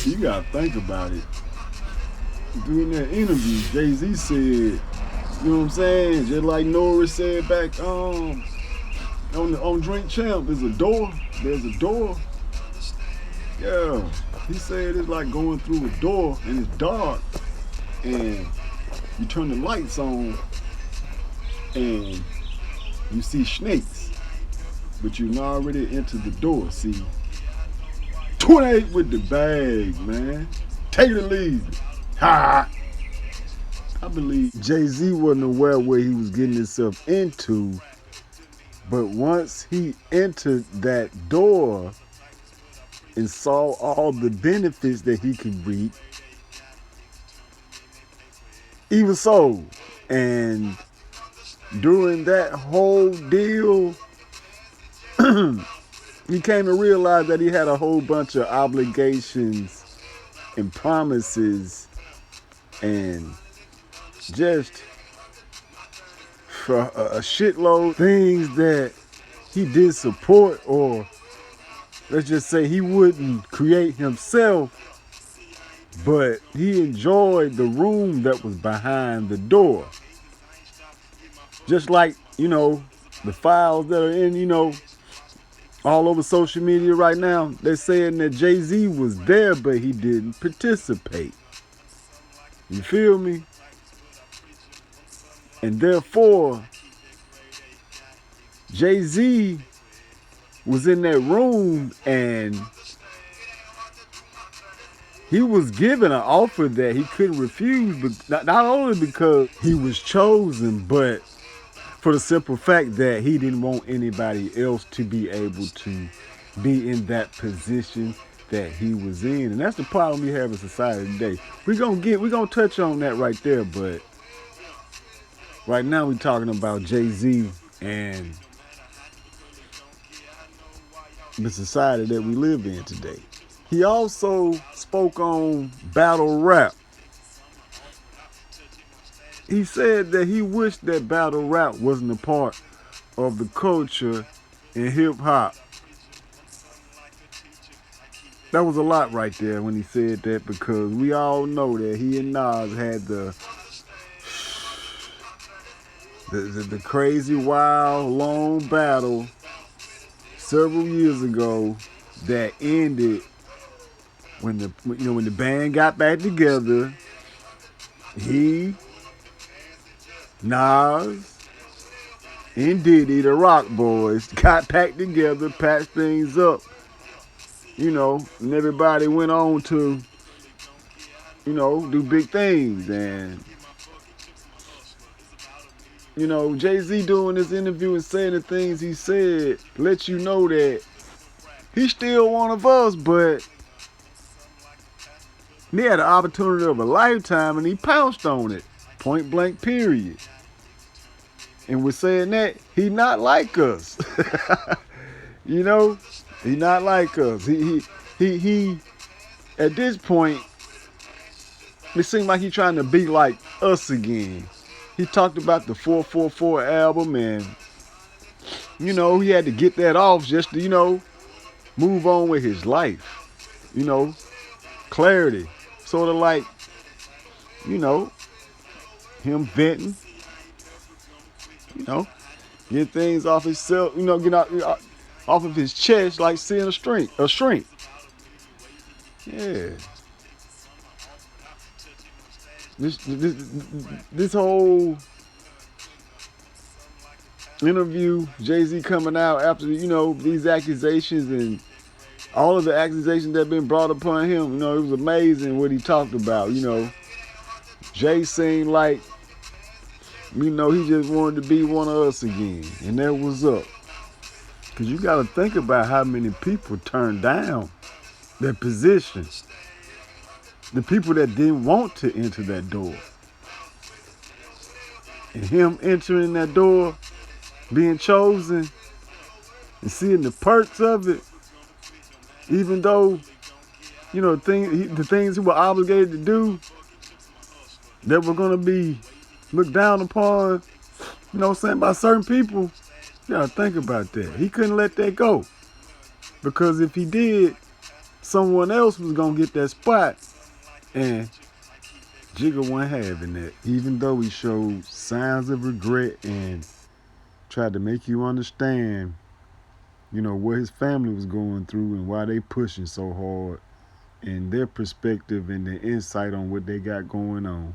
You gotta think about it. During that interview, Jay-Z said, you know what I'm saying? Just like Norris said back on Drink Champ, there's a door. There's a door. Yeah. He said it's like going through a door and it's dark and you turn the lights on and you see snakes. But you already entered the door. See, 28 with the bag, man. Take it or leave it. Ha! I believe Jay Z wasn't aware where he was getting himself into, but once he entered that door and saw all the benefits that he could reap, he was sold. And during that whole deal, he came to realize that he had a whole bunch of obligations and promises and just for a shitload things that he did support, or let's just say he wouldn't create himself, but he enjoyed the room that was behind the door. Just like, the files that are in, all over social media right now, they're saying that Jay-Z was there, but he didn't participate. You feel me? And therefore, Jay-Z was in that room and he was given an offer that he couldn't refuse, but not only because he was chosen, but for the simple fact that he didn't want anybody else to be able to be in that position that he was in. And that's the problem we have in society today. We're gonna touch on that right there, but right now we're talking about Jay-Z and the society that we live in today. He also spoke on battle rap. He said that he wished that battle rap wasn't a part of the culture in hip hop. That was a lot right there when he said that, because we all know that he and Nas had the crazy, wild, long battle several years ago that ended when the band got back together. He, Nas, and Diddy, the Rock Boys, got back together, patched things up, and everybody went on to, do big things. And, Jay-Z doing this interview and saying the things he said lets you know that he's still one of us, but he had the opportunity of a lifetime and he pounced on it. Point blank, period. And we're saying that he not like us. He not like us. He at this point, it seems like he's trying to be like us again. He talked about the 444 album and, he had to get that off just to, move on with his life. Clarity. Sort of like, him venting, get things off himself, get off of his chest like seeing a shrink. Yeah. This whole interview, Jay-Z coming out after, these accusations and all of the accusations that have been brought upon him, it was amazing what he talked about. Jay seemed like, he just wanted to be one of us again. And that was up. Because you got to think about how many people turned down their position. The people that didn't want to enter that door. And him entering that door, being chosen, and seeing the perks of it, even though, the things he was obligated to do that were going to be looked down upon, by certain people, you got to think about that. He couldn't let that go. Because if he did, someone else was gonna get that spot, and Jigga wasn't having that. Even though he showed signs of regret and tried to make you understand, what his family was going through and why they pushing so hard, and their perspective and their insight on what they got going on.